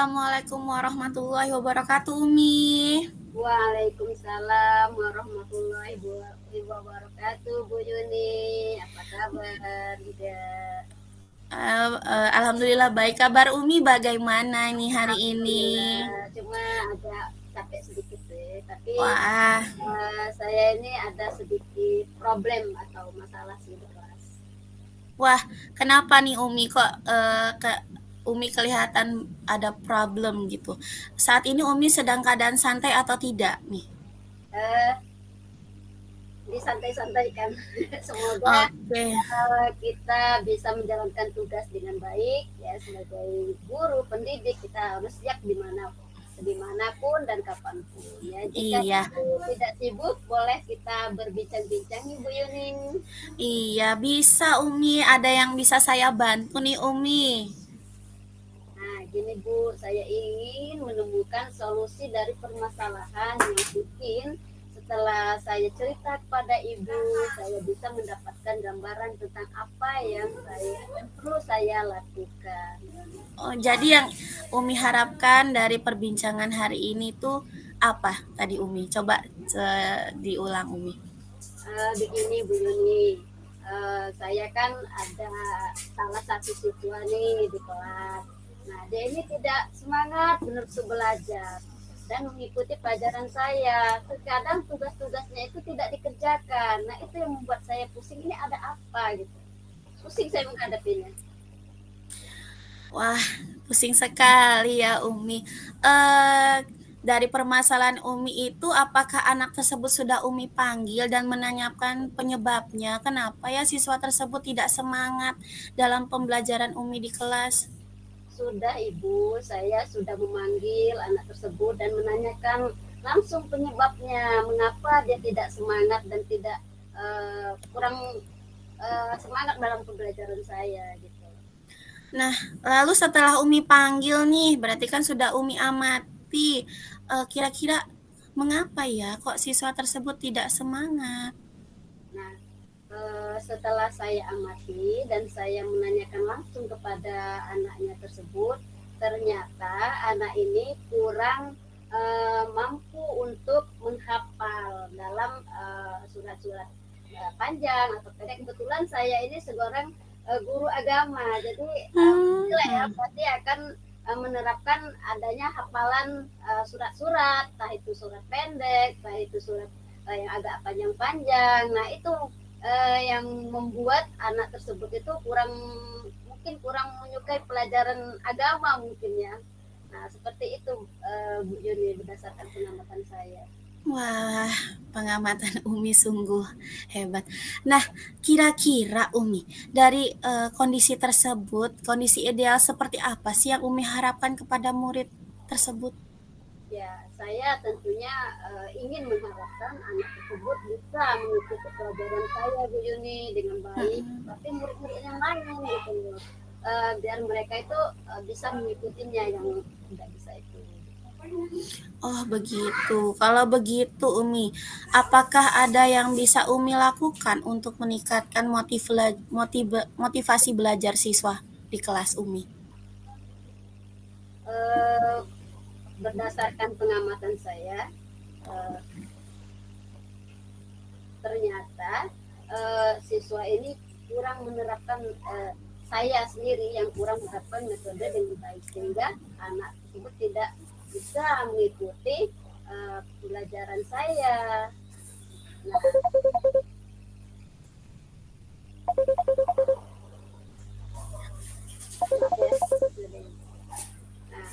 Assalamualaikum warahmatullahi wabarakatuh, Umi. Waalaikumsalam warahmatullahi wabarakatuh, Bu Yuni. Apa kabar juga? Alhamdulillah baik. Kabar Umi bagaimana nih hari ini? Alhamdulillah, cuma agak capek sedikit sih. Tapi Wah, saya ini ada sedikit problem atau masalah sih di kelas. wah, kenapa nih Umi kok Umi kelihatan ada problem gitu? Saat ini Umi sedang keadaan santai atau tidak nih? Eh, Disantai-santaikan. Semoga Oke. kita bisa menjalankan tugas dengan baik ya, sebagai guru pendidik kita harus siap dimanapun dan kapanpun ya. Jika Iya, tidak sibuk, boleh kita berbincang-bincang nih Bu Yuning. iya bisa Umi. Ada yang bisa saya bantu nih Umi. Nah gini Bu, saya ingin menemukan solusi dari permasalahan yang mungkin setelah saya cerita kepada Ibu, saya bisa mendapatkan gambaran tentang apa yang perlu saya lakukan. Oh, jadi yang Umi harapkan dari perbincangan hari ini tuh apa tadi Umi? Coba diulang Umi. Begini Bu Yuni, saya kan ada salah satu siswa nih di kelas. Nah dia ini tidak semangat menerus belajar dan mengikuti pelajaran saya. Terkadang tugas-tugasnya itu tidak dikerjakan. Nah itu yang membuat saya pusing. Ini ada apa gitu? Pusing saya menghadapinya. Wah, pusing sekali ya Umi. Dari permasalahan Umi itu, apakah anak tersebut sudah Umi panggil dan menanyakan penyebabnya? Kenapa ya siswa tersebut tidak semangat dalam pembelajaran Umi di kelas? Sudah Ibu, saya sudah memanggil anak tersebut dan menanyakan langsung penyebabnya, mengapa dia tidak semangat dan tidak kurang semangat dalam pembelajaran saya gitu. Nah, lalu setelah Umi panggil nih, berarti kan sudah Umi amati. Kira-kira mengapa ya kok siswa tersebut tidak semangat? Nah, setelah saya amati dan saya menanyakan langsung kepada anaknya tersebut, ternyata anak ini kurang mampu untuk menghafal dalam surat-surat panjang atau pendek. Kebetulan saya ini seorang guru agama, jadi ya Hmm. pasti akan menerapkan adanya hafalan surat-surat, entah itu surat pendek, entah itu surat yang agak panjang-panjang. Nah itu yang membuat anak tersebut itu mungkin kurang menyukai pelajaran agama mungkin ya. Nah seperti itu Bu Yuni berdasarkan pengamatan saya. Wah, pengamatan Umi sungguh hebat. Nah, kira-kira Umi, dari kondisi tersebut, kondisi ideal seperti apa sih yang Umi harapkan kepada murid tersebut? Ya, saya tentunya ingin mengharapkan anak tersebut bisa mengikuti pelajaran saya Bu Yuni dengan baik, Mm-mm. tapi murid-murid yang lain gitu loh. Biar mereka itu bisa mengikutinya yang tidak bisa itu. Oh, begitu. Kalau begitu, Umi, apakah ada yang bisa Umi lakukan untuk meningkatkan motivasi belajar siswa di kelas Umi? Eh, Berdasarkan pengamatan saya, eh, ternyata siswa ini kurang menerapkan saya sendiri yang kurang menerapkan metode dengan baik sehingga anak tersebut tidak bisa mengikuti pembelajaran saya. Nah, nah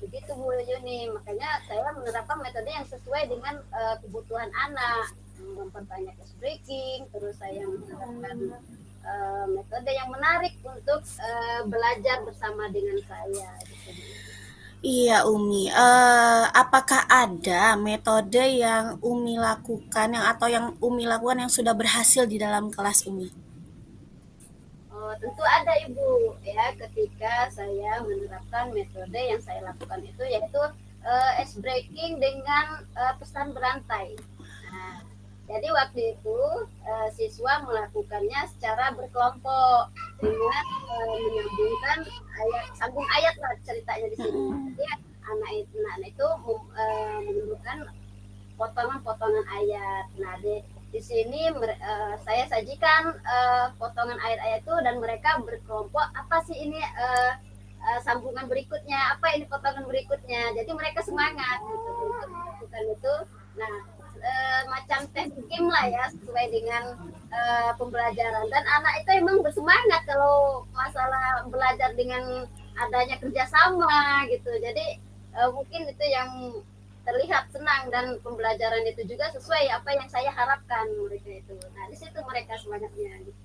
begitu Bu Yuni, makanya saya menerapkan metode yang sesuai dengan kebutuhan anak, memperbanyak ice breaking, terus saya menerapkan metode yang menarik untuk belajar bersama dengan saya gitu. Iya, Umi. Apakah ada metode yang Umi lakukan yang sudah berhasil di dalam kelas Umi? Oh, tentu ada Ibu ya, ketika saya menerapkan metode yang saya lakukan itu yaitu ice breaking dengan pesan berantai. Nah, jadi waktu itu siswa melakukannya secara berkelompok. dengan menyambungkan ayat, sambung ayat lah ceritanya di sini. Jadi anak itu menunjukkan potongan-potongan ayat. Nah, di sini saya sajikan potongan ayat-ayat itu dan mereka berkelompok, apa sih ini sambungan berikutnya, apa ini potongan berikutnya. Jadi mereka semangat gitu untuk melakukan itu. Nah, macam teknik game lah ya, sesuai dengan pembelajaran. Dan anak itu emang bersemangat kalau masalah belajar dengan adanya kerjasama gitu. Jadi mungkin itu yang terlihat senang, dan pembelajaran itu juga sesuai apa yang saya harapkan mereka itu. Nah, di situ mereka semangatnya gitu.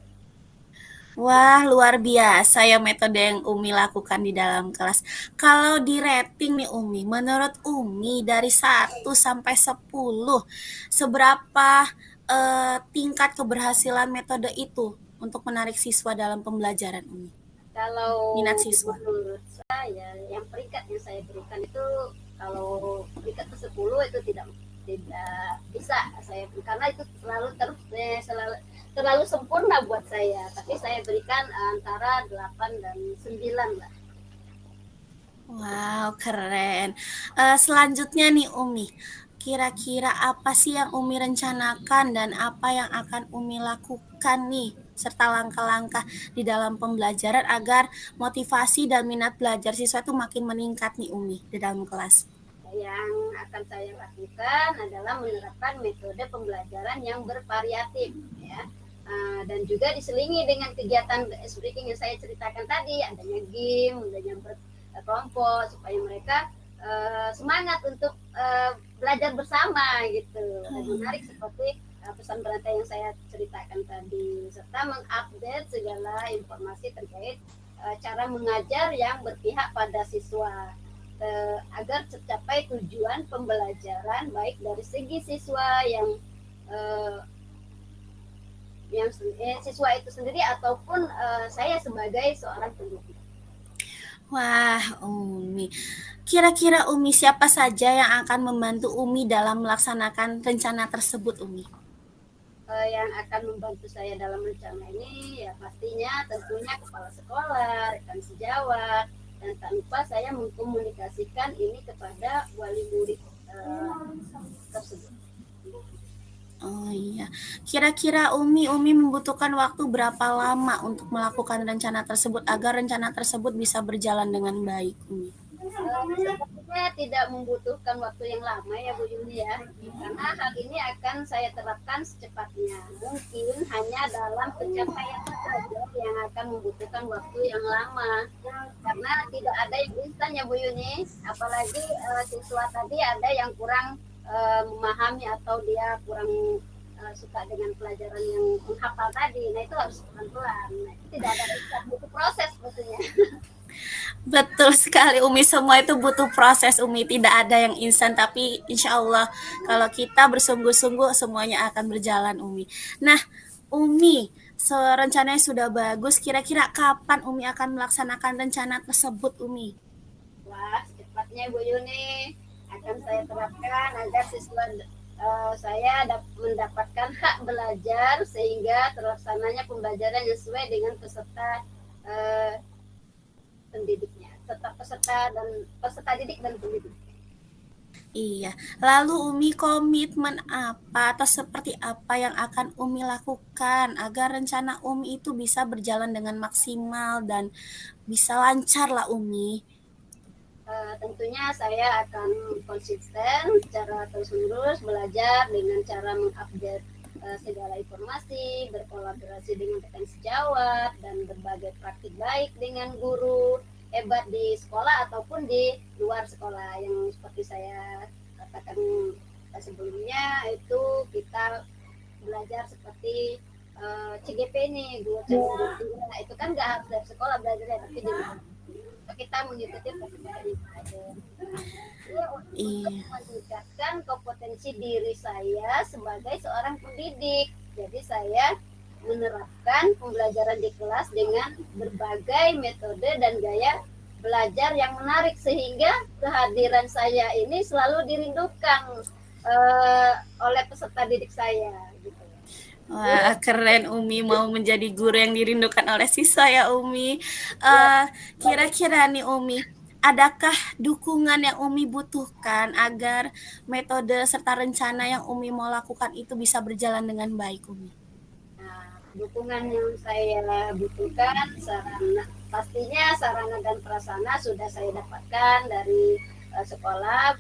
Wah, luar biasa ya metode yang Umi lakukan di dalam kelas. Kalau di rating nih Umi, menurut Umi dari 1 sampai 10, seberapa tingkat keberhasilan metode itu untuk menarik siswa dalam pembelajaran Umi? Kalau Minat siswa. menurut saya, yang peringkat yang saya berikan itu, kalau peringkat ke-10 itu tidak bisa saya berikan, karena itu terlalu sempurna buat saya. Tapi saya berikan antara 8 dan 9 lah. Wow, keren. Selanjutnya nih Umi, kira-kira apa sih yang Umi rencanakan dan apa yang akan Umi lakukan nih, serta langkah-langkah di dalam pembelajaran agar motivasi dan minat belajar siswa itu makin meningkat nih Umi di dalam kelas? Yang akan saya lakukan adalah menerapkan metode pembelajaran yang bervariatif, ya. Dan juga diselingi dengan kegiatan ice breaking yang saya ceritakan tadi, adanya game, adanya berkelompok, supaya mereka semangat untuk belajar bersama gitu, dan menarik seperti pesan berantai yang saya ceritakan tadi, serta mengupdate segala informasi terkait cara mengajar yang berpihak pada siswa, agar tercapai tujuan pembelajaran baik dari segi siswa yang siswa itu sendiri ataupun saya sebagai seorang pendidik. Wah, Umi. Kira-kira Umi siapa saja yang akan membantu Umi dalam melaksanakan rencana tersebut, Umi? Yang akan membantu saya dalam rencana ini ya pastinya tentunya kepala sekolah, rekan sejawat, dan tak lupa saya mengkomunikasikan ini kepada wali murid tersebut. Oh iya. Kira-kira Umi membutuhkan waktu berapa lama untuk melakukan rencana tersebut agar rencana tersebut bisa berjalan dengan baik, Umi? Sepertinya tidak membutuhkan waktu yang lama ya Bu Yuni ya, karena hal ini akan saya terapkan secepatnya. Mungkin hanya dalam pencapaian saja yang akan membutuhkan waktu yang lama, karena tidak ada yang instan ya Bu Yuni. Apalagi siswa tadi ada yang kurang memahami atau dia kurang suka dengan pelajaran yang menghafal tadi. Nah itu harus pelan-pelan. Nah, itu tidak ada instan, butuh proses sebetulnya. Betul sekali Umi, semua itu butuh proses Umi, tidak ada yang instan, tapi insya Allah kalau kita bersungguh-sungguh semuanya akan berjalan Umi. Nah Umi, rencananya sudah bagus, kira-kira kapan Umi akan melaksanakan rencana tersebut Umi? Wah, secepatnya Bu Yuni akan saya terapkan agar siswa saya mendapatkan hak belajar sehingga terlaksananya pembelajaran yang sesuai dengan peserta pendidiknya, peserta didik dan pendidik. Iya, lalu Umi komitmen apa atau seperti apa yang akan Umi lakukan agar rencana Umi itu bisa berjalan dengan maksimal dan bisa lancar lah Umi? Tentunya saya akan konsisten secara terus-menerus belajar dengan cara mengupdate segala informasi, berkolaborasi dengan rekan sejawat, dan berbagai praktik baik dengan guru hebat di sekolah ataupun di luar sekolah. Yang seperti saya katakan sebelumnya, itu kita belajar seperti CGP ini, guru cari. Nah, itu kan nggak harus dari sekolah belajarnya, tapi di kita mengikuti praktik untuk meningkatkan kompetensi diri saya sebagai seorang pendidik. Jadi saya menerapkan pembelajaran di kelas dengan berbagai metode dan gaya belajar yang menarik, sehingga kehadiran saya ini selalu dirindukan oleh peserta didik saya gitu. Wah, keren Umi mau menjadi guru yang dirindukan oleh siswa ya Umi. Ya, Eh, Kira-kira nih Umi, adakah dukungan yang Umi butuhkan agar metode serta rencana yang Umi mau lakukan itu bisa berjalan dengan baik Umi? nah, dukungan yang saya butuhkan, sarana pastinya sarana dan prasarana sudah saya dapatkan dari sekolah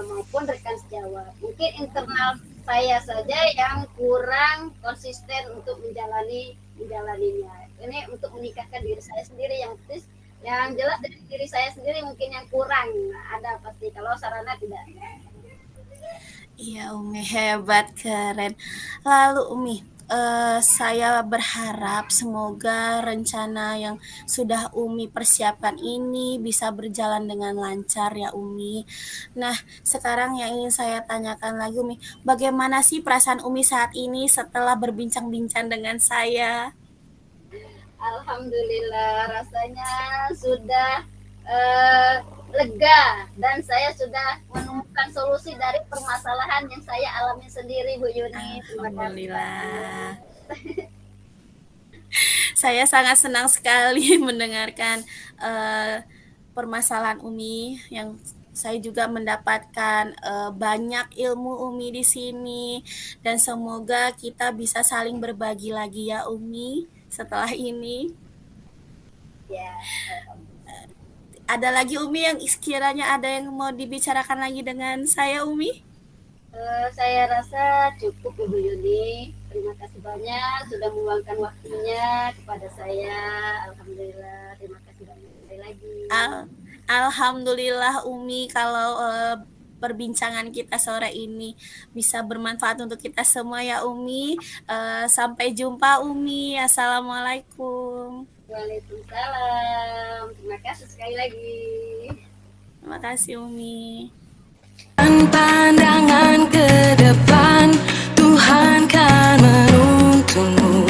maupun rekan sejawat. Mungkin internal saya saja yang kurang konsisten untuk menjalaninya. Ini untuk meningkatkan diri saya sendiri yang jelas dari diri saya sendiri mungkin yang kurang. Nah, ada pasti kalau sarana tidak. Iya Umi, hebat, keren. Lalu Umi, saya berharap semoga rencana yang sudah Umi persiapkan ini bisa berjalan dengan lancar ya Umi. Nah, sekarang yang ingin saya tanyakan lagi Umi, bagaimana sih perasaan Umi saat ini setelah berbincang-bincang dengan saya? Alhamdulillah rasanya sudah eh, lega dan saya sudah menemukan solusi dari permasalahan yang saya alami sendiri Bu Yuni. Terima kasih Alhamdulillah. banyak. Saya sangat senang sekali mendengarkan permasalahan Umi yang saya juga mendapatkan banyak ilmu Umi di sini dan semoga kita bisa saling berbagi lagi ya Umi setelah ini. Ya, Ada lagi Umi yang sekiranya ada yang mau dibicarakan lagi dengan saya Umi? saya rasa cukup Ibu Yuni. Terima kasih banyak sudah meluangkan waktunya kepada saya. Alhamdulillah, terima kasih banyak sekali lagi. Alhamdulillah Umi kalau perbincangan kita sore ini bisa bermanfaat untuk kita semua ya Umi. Sampai jumpa Umi. Assalamualaikum. Waalaikumsalam. Terima kasih sekali lagi. Terima kasih Umi. Pandangan ke depan, Tuhan kan menuntunmu.